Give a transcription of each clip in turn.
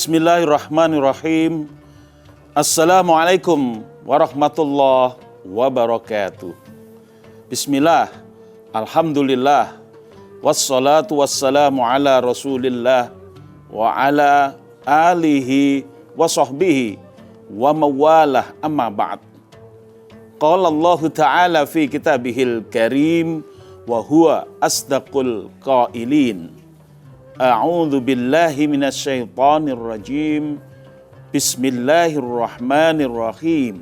Bismillahirrahmanirrahim. Assalamualaikum warahmatullahi wabarakatuh. Bismillah, alhamdulillah, wassalatu wassalamu ala rasulillah wa ala alihi wa sahbihi wa mawalah amma ba'd. Qala Allah Ta'ala fi kitabihil karim wa huwa asdaqul qailin. A'udzu billahi minasy syaithanir rajim. Bismillahirrahmanirrahim.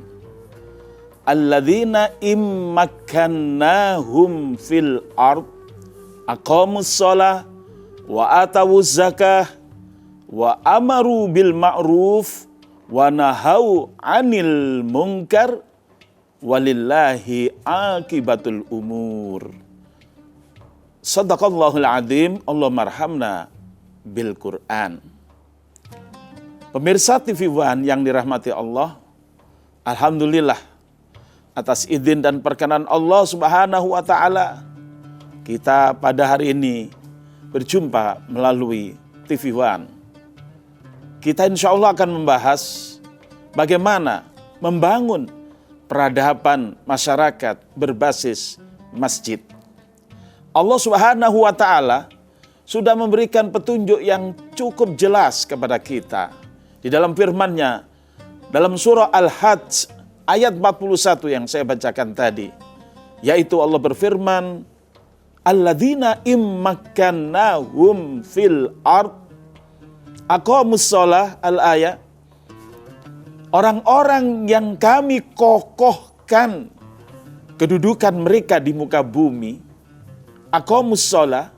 Alladzina immakkannahum fil ard aqamus shalah wa atawuz zakah wa amaru bil ma'ruf wa nahau 'anil munkar walillahi akibatul umur. Sadaqallahul adzim. Allahumma arhamna bil Qur'an. Pemirsa TV One yang dirahmati Allah, alhamdulillah atas izin dan perkenan Allah Subhanahu wa taala, kita pada hari ini berjumpa melalui TV One. Kita insya Allah akan membahas bagaimana membangun peradaban masyarakat berbasis masjid. Allah Subhanahu wa taala sudah memberikan petunjuk yang cukup jelas kepada kita di dalam firman-Nya dalam surah Al-Hajj ayat 41 yang saya bacakan tadi, yaitu Allah berfirman, alladzina immakkannahum fil ard aqamus shalah al-ayat. Orang-orang yang kami kokohkan kedudukan mereka di muka bumi, aqamus shalah,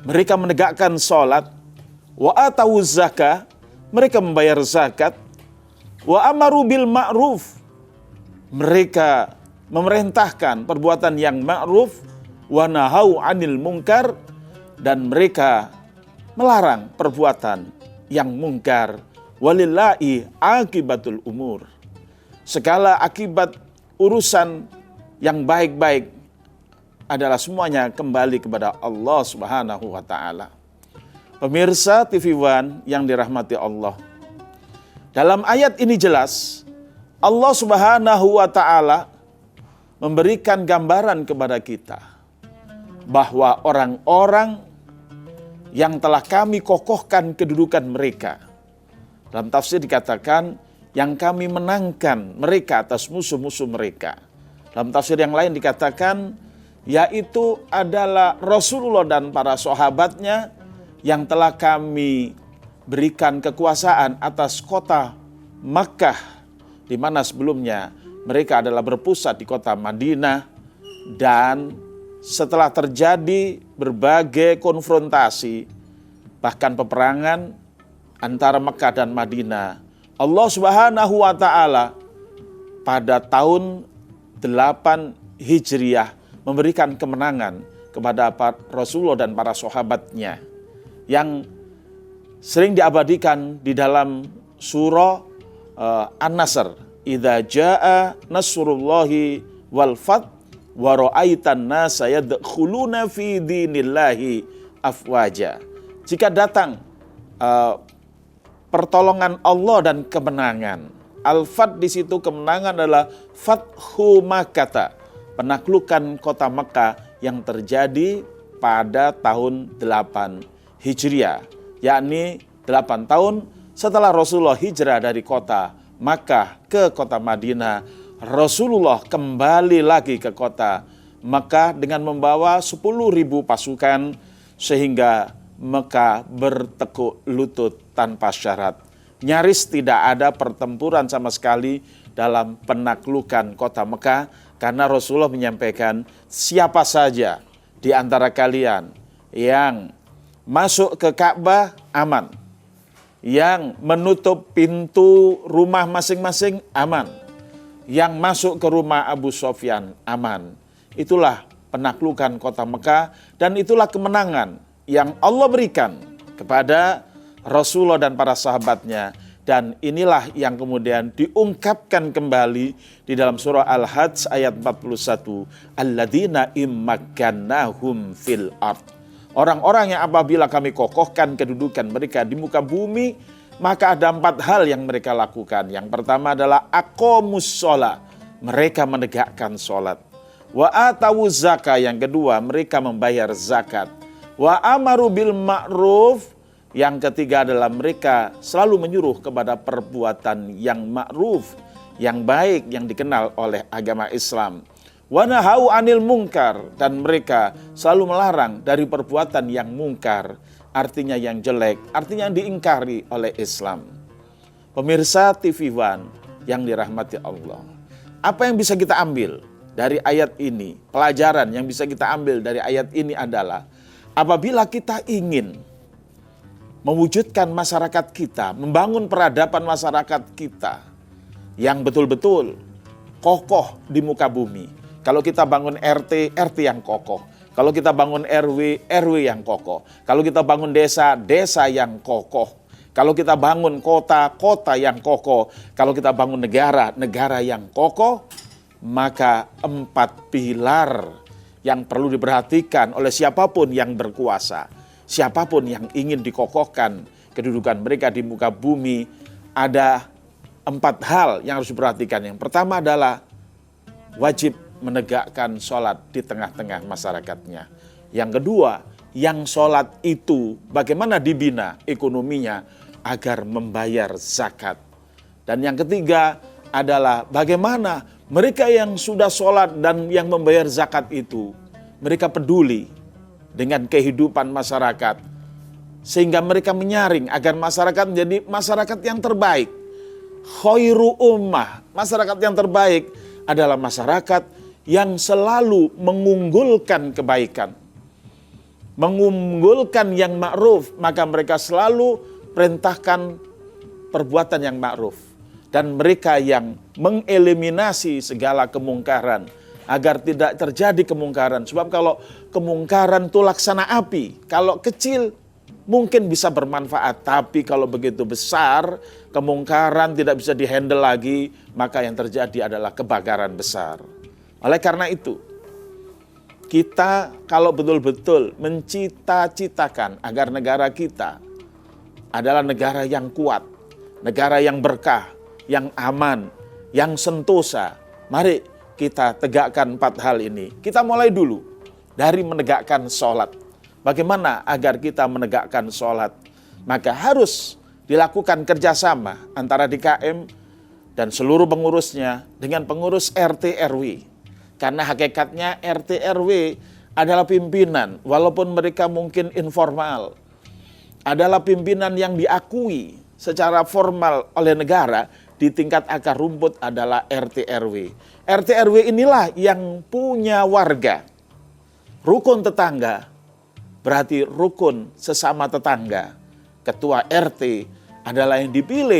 mereka menegakkan salat, wa atawuz zakah, mereka membayar zakat, wa amaru bil ma'ruf, mereka memerintahkan perbuatan yang ma'ruf, wa nahau 'anil munkar, dan mereka melarang perbuatan yang mungkar. Walillahi akibatul umur. Segala akibat urusan yang baik-baik adalah semuanya kembali kepada Allah Subhanahu wa taala. Pemirsa TV One yang dirahmati Allah, dalam ayat ini jelas Allah Subhanahu wa taala memberikan gambaran kepada kita bahwa orang-orang yang telah kami kokohkan kedudukan mereka, dalam tafsir dikatakan yang kami menangkan mereka atas musuh-musuh mereka. Dalam tafsir yang lain dikatakan yaitu adalah Rasulullah dan para sahabatnya yang telah kami berikan kekuasaan atas kota Makkah, di mana sebelumnya mereka adalah berpusat di kota Madinah. Dan setelah terjadi berbagai konfrontasi, bahkan peperangan antara Makkah dan Madinah, Allah Subhanahu wa taala pada tahun 8 Hijriah memberikan kemenangan kepada Rasulullah dan para sahabatnya yang sering diabadikan di dalam surah An-Nasr. Idza jaa nasrullahi wal fath wa ra'aitan nasa yadkhuluna fi dinillahi afwaja. Jika datang pertolongan Allah dan kemenangan. Al-Fath di situ kemenangan adalah Fathu Makkah, penaklukan kota Mekah yang terjadi pada tahun 8 Hijriah, yakni 8 tahun setelah Rasulullah hijrah dari kota Makkah ke kota Madinah. Rasulullah kembali lagi ke kota Makkah dengan membawa 10.000 pasukan sehingga Mekah bertekuk lutut tanpa syarat. Nyaris tidak ada pertempuran sama sekali dalam penaklukan kota Mekah, karena Rasulullah menyampaikan siapa saja di antara kalian yang masuk ke Ka'bah aman, yang menutup pintu rumah masing-masing aman, yang masuk ke rumah Abu Sufyan aman. Itulah penaklukan kota Mekah dan itulah kemenangan yang Allah berikan kepada Rasulullah dan para sahabatnya. Dan inilah yang kemudian diungkapkan kembali di dalam surah Al-Hajj ayat 41. Alladzina immakkannahum fil ard. Orang-orang yang apabila kami kokohkan kedudukan mereka di muka bumi, Maka ada 4 hal yang mereka lakukan. Yang pertama adalah aqomus sholat, mereka menegakkan sholat. Wa atawu zakah, yang kedua mereka membayar zakat. Wa amaru bil ma'ruf, yang ketiga adalah mereka selalu menyuruh kepada perbuatan yang ma'ruf, yang baik, yang dikenal oleh agama Islam. Wa nahau anil mungkar, dan mereka selalu melarang dari perbuatan yang mungkar, artinya yang jelek, artinya yang diingkari oleh Islam. Pemirsa TV One yang dirahmati Allah, apa yang bisa kita ambil dari ayat ini? Pelajaran yang bisa kita ambil dari ayat ini adalah apabila kita ingin mewujudkan masyarakat kita, membangun peradaban masyarakat kita yang betul-betul kokoh di muka bumi. Kalau kita bangun RT, RT yang kokoh. Kalau kita bangun RW, RW yang kokoh. Kalau kita bangun desa, desa yang kokoh. Kalau kita bangun kota, kota yang kokoh. Kalau kita bangun negara, negara yang kokoh. Maka 4 pilar yang perlu diperhatikan oleh siapapun yang berkuasa. Siapapun yang ingin dikokohkan kedudukan mereka di muka bumi. Ada 4 hal yang harus diperhatikan. Yang pertama adalah wajib menegakkan sholat di tengah-tengah masyarakatnya. Yang kedua, yang sholat itu bagaimana dibina ekonominya agar membayar zakat. Dan yang ketiga adalah bagaimana mereka yang sudah sholat dan yang membayar zakat itu, mereka peduli dengan kehidupan masyarakat, sehingga mereka menyaring agar masyarakat menjadi masyarakat yang terbaik. Khairu ummah, masyarakat yang terbaik adalah masyarakat yang selalu mengunggulkan kebaikan, mengunggulkan yang ma'ruf, maka mereka selalu perintahkan perbuatan yang ma'ruf. Dan mereka yang mengeliminasi segala kemungkaran, agar tidak terjadi kemungkaran. Sebab kalau kemungkaran itu laksana api, kalau kecil mungkin bisa bermanfaat, tapi kalau begitu besar, kemungkaran tidak bisa dihandle lagi, maka yang terjadi adalah kebakaran besar. Oleh karena itu, kita kalau betul-betul mencita-citakan agar negara kita adalah negara yang kuat, negara yang berkah, yang aman, yang sentosa, mari kita tegakkan 4 hal ini. Kita mulai dulu dari menegakkan sholat. Bagaimana agar kita menegakkan sholat? Maka harus dilakukan kerjasama antara DKM dan seluruh pengurusnya dengan pengurus RT RW. Karena hakikatnya RT RW adalah pimpinan, walaupun mereka mungkin informal, adalah pimpinan yang diakui secara formal oleh negara. Di tingkat akar rumput adalah RT RW. RT RW inilah yang punya warga. Rukun tetangga berarti rukun sesama tetangga. Ketua RT adalah yang dipilih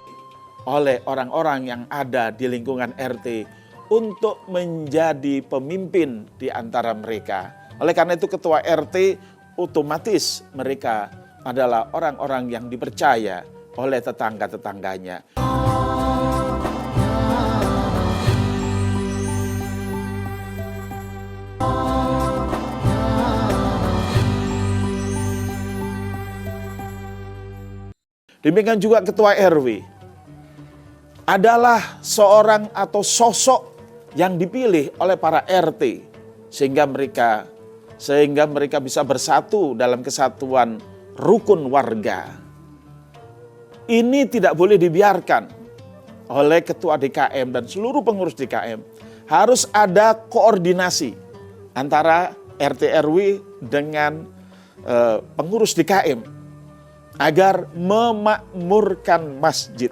oleh orang-orang yang ada di lingkungan RT untuk menjadi pemimpin di antara mereka. Oleh karena itu ketua RT otomatis mereka adalah orang-orang yang dipercaya oleh tetangga-tetangganya. Demikian juga ketua RW adalah seorang atau sosok yang dipilih oleh para RT sehingga mereka bisa bersatu dalam kesatuan rukun warga. Ini tidak boleh dibiarkan oleh ketua DKM dan seluruh pengurus DKM. Harus ada koordinasi antara RT RW dengan pengurus DKM agar memakmurkan masjid.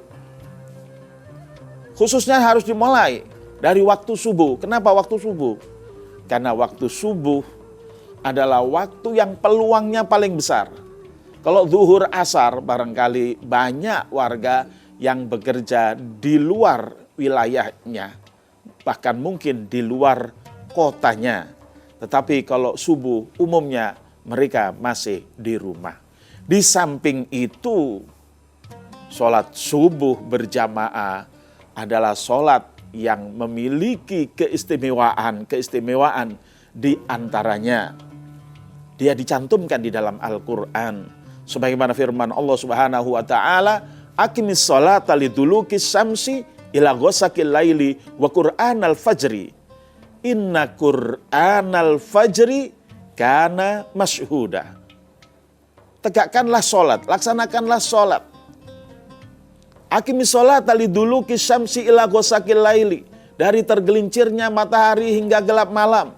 Khususnya harus dimulai dari waktu subuh. Kenapa waktu subuh? Karena waktu subuh adalah waktu yang peluangnya paling besar. Kalau zuhur asar barangkali banyak warga yang bekerja di luar wilayahnya. Bahkan mungkin di luar kotanya. Tetapi kalau subuh umumnya mereka masih di rumah. Di samping itu, sholat subuh berjamaah adalah sholat yang memiliki keistimewaan di antaranya. Dia dicantumkan di dalam Al-Quran. Sebagaimana firman Allah Subhanahu wa ta'ala, Aqimis sholata liduluki syamsi ila ghasaqil laili wa qur'anal fajri. Inna qur'anal fajri kana masyhuda. Tegakkanlah sholat, laksanakanlah sholat. Aqimis sholata liduluki syamsi ila ghasaqil laili. Dari tergelincirnya matahari hingga gelap malam.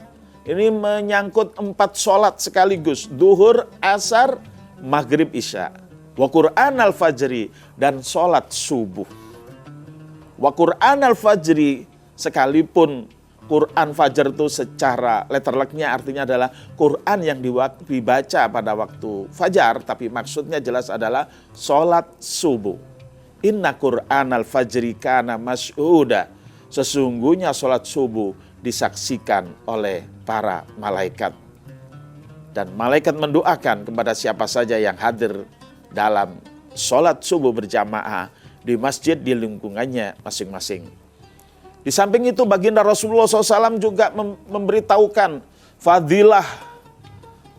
Ini menyangkut 4 sholat sekaligus. Duhur, asar, maghrib, isya. Wa qur'anal fajri, dan sholat subuh. Wa qur'anal fajri, sekalipun Quran fajar itu secara letterleknya artinya adalah Quran yang dibaca pada waktu fajar. Tapi maksudnya jelas adalah sholat subuh. Inna qur'anal fajri kana masyhuda. Sesungguhnya sholat subuh disaksikan oleh para malaikat. Dan malaikat mendoakan kepada siapa saja yang hadir dalam sholat subuh berjamaah di masjid di lingkungannya masing-masing. Di samping itu baginda Rasulullah SAW juga memberitahukan fadilah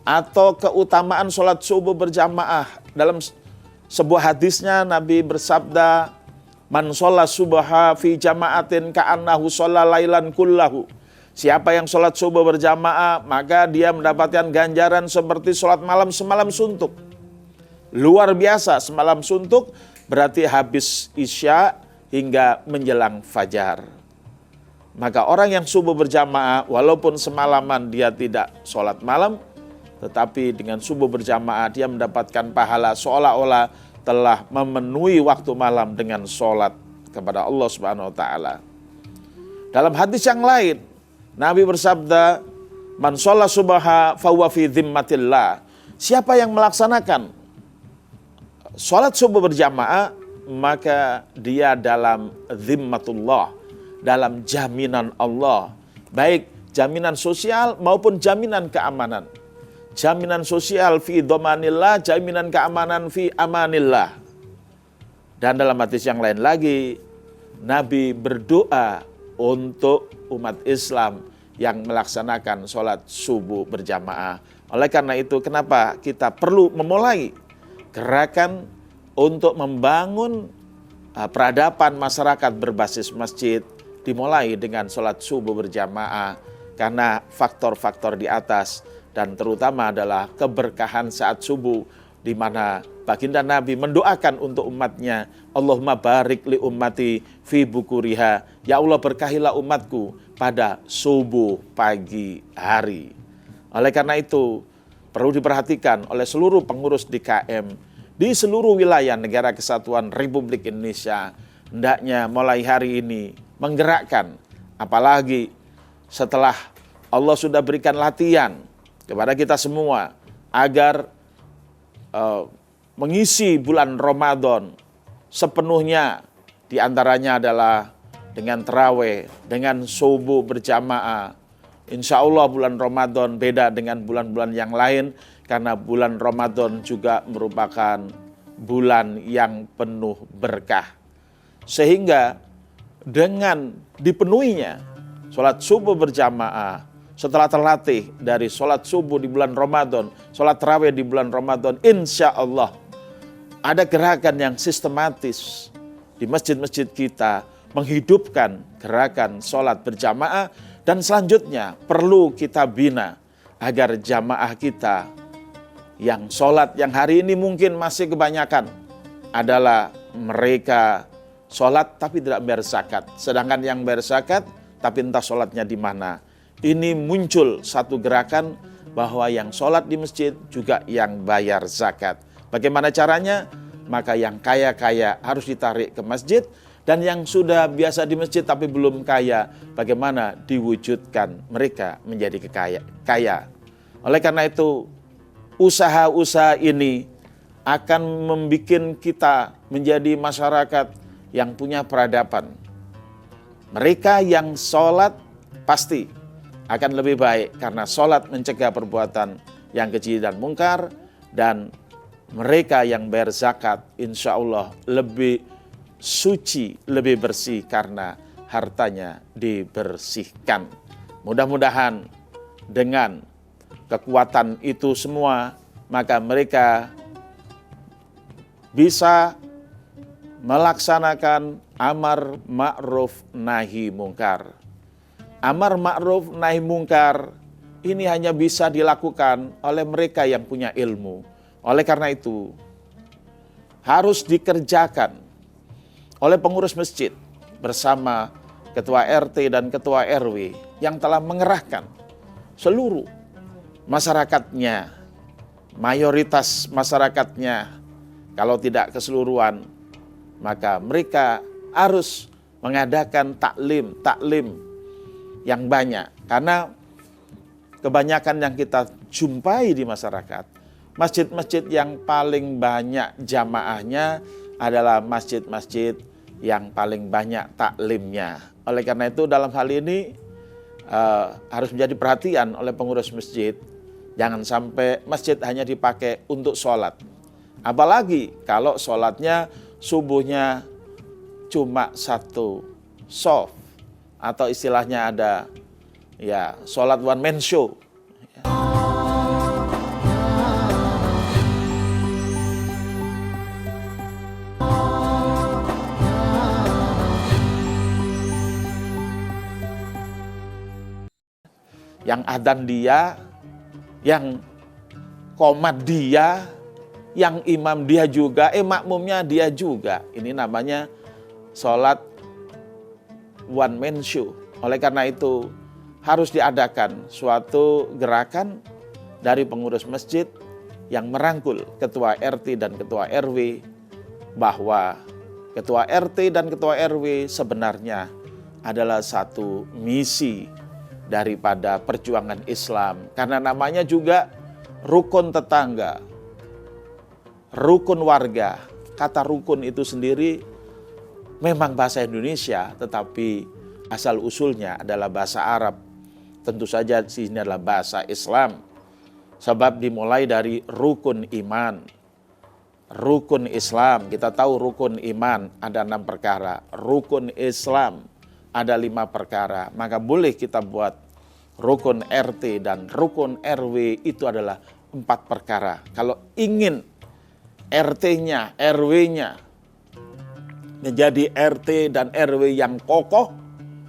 atau keutamaan sholat subuh berjamaah. Dalam sebuah hadisnya Nabi bersabda, man sholat subha fi jama'atin ka'annahu sholat lailan kullahu. Siapa yang sholat subuh berjamaah, maka dia mendapatkan ganjaran seperti sholat malam semalam suntuk. Luar biasa, semalam suntuk berarti habis isya hingga menjelang fajar. Maka orang yang subuh berjamaah, walaupun semalaman dia tidak sholat malam, tetapi dengan subuh berjamaah dia mendapatkan pahala seolah-olah telah memenuhi waktu malam dengan sholat kepada Allah Subhanahu wa Ta'ala. Dalam hadis yang lain, Nabi bersabda, man sholat subha fahuwa fi dhimmatillah. Siapa yang melaksanakan sholat subuh berjamaah, maka dia dalam dhimmatullah, dalam jaminan Allah, baik jaminan sosial maupun jaminan keamanan. Jaminan sosial fi domanillah, jaminan keamanan fi amanillah. Dan dalam hadis yang lain lagi, Nabi berdoa untuk umat Islam yang melaksanakan sholat subuh berjamaah. Oleh karena itu, kenapa kita perlu memulai gerakan untuk membangun peradaban masyarakat berbasis masjid, dimulai dengan sholat subuh berjamaah, karena faktor-faktor di atas dan terutama adalah keberkahan saat subuh, di mana baginda Nabi mendoakan untuk umatnya, Allahumma barik li ummati fi bukuriha. Ya Allah, berkahilah umatku pada subuh pagi hari. Oleh karena itu perlu diperhatikan oleh seluruh pengurus DKM di seluruh wilayah Negara Kesatuan Republik Indonesia, hendaknya mulai hari ini menggerakkan, apalagi setelah Allah sudah berikan latihan kepada kita semua agar mengisi bulan Ramadan sepenuhnya, diantaranya adalah dengan tarawih, dengan subuh berjamaah. Insya Allah bulan Ramadan beda dengan bulan-bulan yang lain, karena bulan Ramadan juga merupakan bulan yang penuh berkah. Sehingga dengan dipenuhinya sholat subuh berjamaah, setelah terlatih dari sholat subuh di bulan Ramadan, sholat tarawih di bulan Ramadan, insya Allah ada gerakan yang sistematis di masjid-masjid kita menghidupkan gerakan sholat berjamaah. Dan selanjutnya perlu kita bina agar jamaah kita yang sholat yang hari ini mungkin masih kebanyakan adalah mereka sholat tapi tidak bayar zakat. Sedangkan yang bayar zakat tapi entah sholatnya di mana. Ini muncul satu gerakan bahwa yang sholat di masjid juga yang bayar zakat. Bagaimana caranya? Maka yang kaya-kaya harus ditarik ke masjid, dan yang sudah biasa di masjid tapi belum kaya, bagaimana diwujudkan mereka menjadi kaya. Oleh karena itu, usaha-usaha ini akan membuat kita menjadi masyarakat yang punya peradaban. Mereka yang sholat pasti akan lebih baik, karena sholat mencegah perbuatan yang keji dan mungkar. Dan mereka yang bayar zakat insya Allah lebih suci, lebih bersih karena hartanya dibersihkan. Mudah-mudahan dengan kekuatan itu semua, maka mereka bisa melaksanakan amar ma'ruf nahi mungkar. Amar ma'ruf nahi mungkar ini hanya bisa dilakukan oleh mereka yang punya ilmu. Oleh karena itu, harus dikerjakan oleh pengurus masjid bersama ketua RT dan ketua RW yang telah mengerahkan seluruh masyarakatnya, mayoritas masyarakatnya, kalau tidak keseluruhan, maka mereka harus mengadakan taklim yang banyak. Karena kebanyakan yang kita jumpai di masyarakat, masjid-masjid yang paling banyak jamaahnya adalah masjid-masjid yang paling banyak taklimnya. Oleh karena itu dalam hal ini harus menjadi perhatian oleh pengurus masjid. Jangan sampai masjid hanya dipakai untuk sholat. Apalagi kalau sholatnya subuhnya cuma satu soft, atau istilahnya ada ya sholat one man show. Yang adzan dia, yang qomat dia, yang imam dia juga, makmumnya dia juga. Ini namanya sholat one man show. Oleh karena itu harus diadakan suatu gerakan dari pengurus masjid yang merangkul ketua RT dan ketua RW, bahwa ketua RT dan ketua RW sebenarnya adalah satu misi daripada perjuangan Islam. Karena namanya juga rukun tetangga, rukun warga. Kata rukun itu sendiri memang bahasa Indonesia, tetapi asal usulnya adalah bahasa Arab. Tentu saja di sini adalah bahasa Islam. Sebab dimulai dari rukun iman. Rukun Islam, kita tahu rukun iman ada 6 perkara. Rukun Islam ada 5 perkara. Maka boleh kita buat rukun RT dan rukun RW itu adalah 4 perkara. Kalau ingin RT-nya, RW-nya menjadi RT dan RW yang kokoh,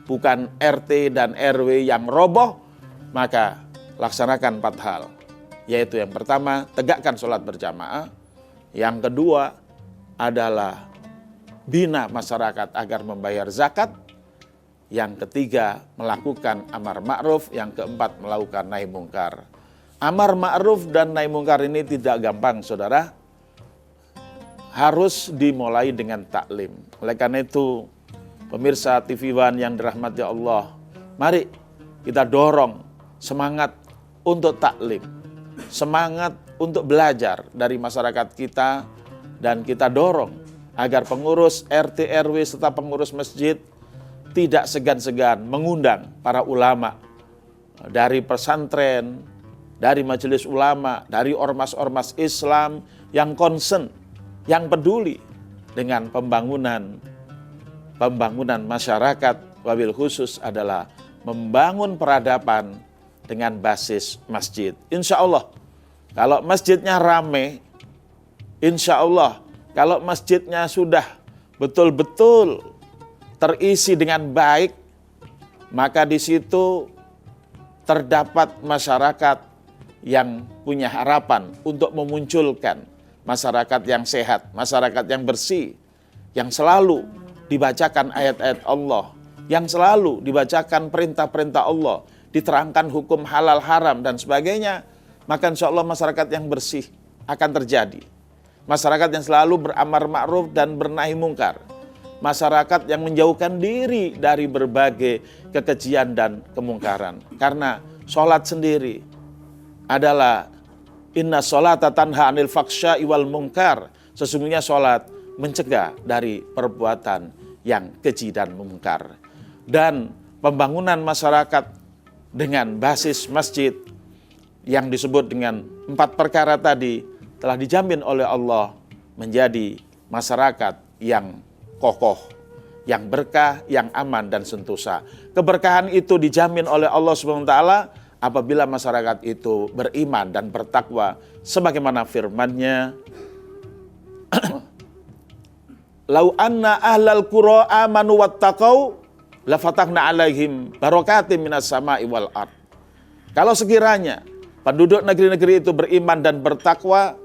bukan RT dan RW yang roboh, maka laksanakan 4 hal. Yaitu yang pertama, tegakkan sholat berjamaah. Yang kedua adalah bina masyarakat agar membayar zakat. Yang ketiga, melakukan amar ma'ruf. Yang keempat, melakukan nahi mungkar. Amar ma'ruf dan nahi mungkar ini tidak gampang, saudara. Harus dimulai dengan taklim. Oleh karena itu, pemirsa TV One yang dirahmati Allah, mari kita dorong semangat untuk taklim, semangat untuk belajar dari masyarakat kita, dan kita dorong agar pengurus RT RW serta pengurus masjid tidak segan-segan mengundang para ulama dari pesantren, dari majelis ulama, dari ormas-ormas Islam yang concern, yang peduli dengan pembangunan masyarakat, wabil khusus adalah membangun peradaban dengan basis masjid. Insya Allah, kalau masjidnya rame, insya Allah, kalau masjidnya sudah betul-betul terisi dengan baik, maka di situ terdapat masyarakat yang punya harapan untuk memunculkan masyarakat yang sehat, masyarakat yang bersih, yang selalu dibacakan ayat-ayat Allah, yang selalu dibacakan perintah-perintah Allah, diterangkan hukum halal haram dan sebagainya, maka insya Allah masyarakat yang bersih akan terjadi. Masyarakat yang selalu beramar ma'ruf dan bernahi mungkar. Masyarakat yang menjauhkan diri dari berbagai kekejian dan kemungkaran. Karena sholat sendiri adalah inna sholata tanha anil faksya'i wal mungkar. Sesungguhnya sholat mencegah dari perbuatan yang keji dan mungkar. Dan pembangunan masyarakat dengan basis masjid yang disebut dengan 4 perkara tadi telah dijamin oleh Allah menjadi masyarakat yang kokoh, yang berkah, yang aman dan sentosa. Keberkahan itu dijamin oleh Allah SWT apabila masyarakat itu beriman dan bertakwa sebagaimana firman-Nya lau anna ahlal qura amanu wattaqau la fatahna alaihim barakatim minas sama'i wal ard. Kalau sekiranya penduduk negeri-negeri itu beriman dan bertakwa,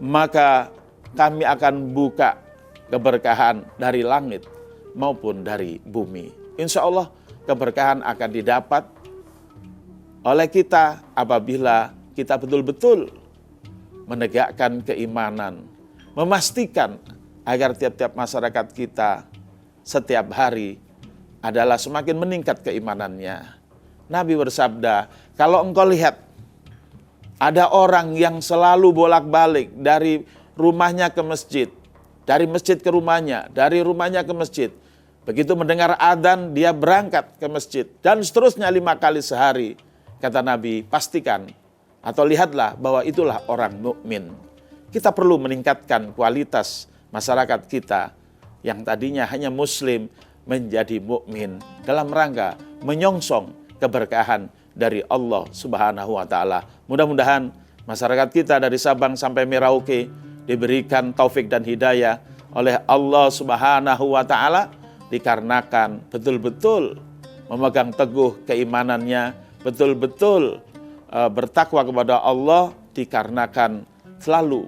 maka kami akan buka keberkahan dari langit maupun dari bumi. Insya Allah keberkahan akan didapat oleh kita apabila kita betul-betul menegakkan keimanan, memastikan agar tiap-tiap masyarakat kita setiap hari adalah semakin meningkat keimanannya. Nabi bersabda, kalau engkau lihat ada orang yang selalu bolak-balik dari rumahnya ke masjid, dari masjid ke rumahnya, dari rumahnya ke masjid. Begitu mendengar adzan, dia berangkat ke masjid. Dan seterusnya 5 kali sehari. Kata Nabi, pastikan atau lihatlah bahwa itulah orang mukmin. Kita perlu meningkatkan kualitas masyarakat kita yang tadinya hanya muslim menjadi mukmin dalam rangka menyongsong keberkahan dari Allah Subhanahu wa taala. Mudah-mudahan masyarakat kita dari Sabang sampai Merauke diberikan taufik dan hidayah oleh Allah Subhanahu wa taala dikarenakan betul-betul memegang teguh keimanannya, betul-betul bertakwa kepada Allah, dikarenakan selalu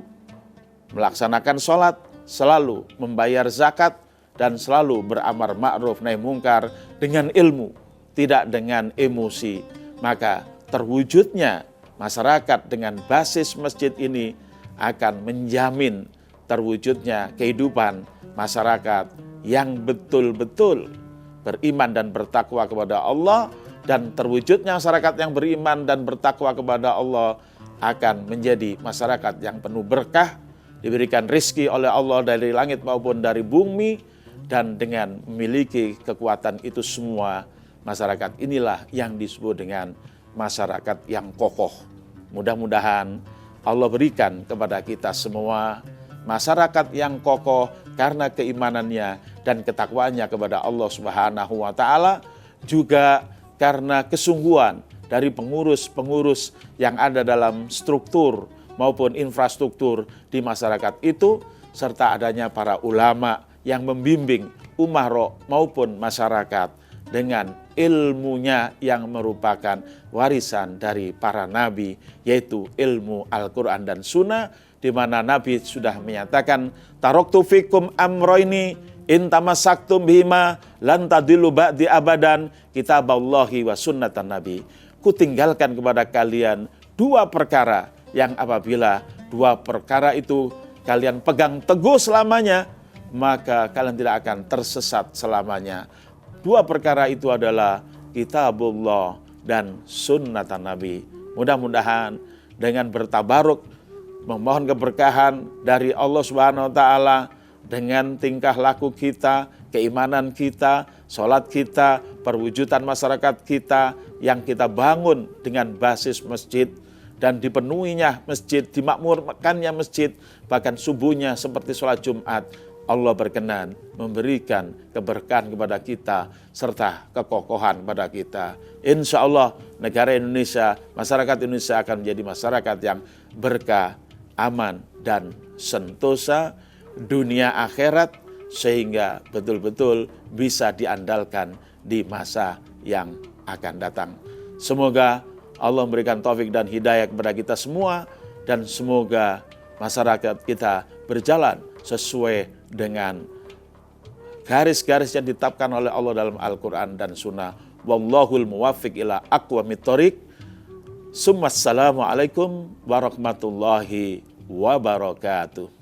melaksanakan sholat, selalu membayar zakat, dan selalu beramar ma'ruf nahi mungkar dengan ilmu, tidak dengan emosi. Maka terwujudnya masyarakat dengan basis masjid ini akan menjamin terwujudnya kehidupan masyarakat yang betul-betul beriman dan bertakwa kepada Allah, dan terwujudnya masyarakat yang beriman dan bertakwa kepada Allah akan menjadi masyarakat yang penuh berkah, diberikan rizki oleh Allah dari langit maupun dari bumi, dan dengan memiliki kekuatan itu semua, masyarakat inilah yang disebut dengan masyarakat yang kokoh. Mudah-mudahan Allah berikan kepada kita semua masyarakat yang kokoh karena keimanannya dan ketakwaannya kepada Allah Subhanahu wa taala, juga karena kesungguhan dari pengurus-pengurus yang ada dalam struktur maupun infrastruktur di masyarakat itu, serta adanya para ulama yang membimbing umaro maupun masyarakat dengan ilmunya yang merupakan warisan dari para nabi, yaitu ilmu Al-Quran dan Sunnah, di mana Nabi sudah menyatakan, taraktu fikum amroini in tamassaktum bihima lan tadillu ba'di abadan kitaballahi wa sunnatan nabi. Kutinggalkan kepada kalian 2 perkara yang apabila 2 perkara itu kalian pegang teguh selamanya, maka kalian tidak akan tersesat selamanya. 2 perkara itu adalah kitabullah dan sunnatan nabi. Mudah-mudahan dengan bertabaruk memohon keberkahan dari Allah Subhanahu wa taala dengan tingkah laku kita, keimanan kita, sholat kita, perwujudan masyarakat kita yang kita bangun dengan basis masjid dan dipenuhinya masjid, dimakmurkannya masjid, bahkan subuhnya seperti sholat Jumat, Allah berkenan memberikan keberkahan kepada kita serta kekokohan kepada kita. Insya Allah negara Indonesia, masyarakat Indonesia akan menjadi masyarakat yang berkah, aman, dan sentosa dunia akhirat, sehingga betul-betul bisa diandalkan di masa yang akan datang. Semoga Allah memberikan taufik dan hidayah kepada kita semua, dan semoga masyarakat kita berjalan sesuai dengan garis-garis yang ditetapkan oleh Allah dalam Al-Quran dan Sunnah. Wallahul muwaffiq ila aqwamit thoriq. Assalamualaikum warahmatullahi wabarakatuh.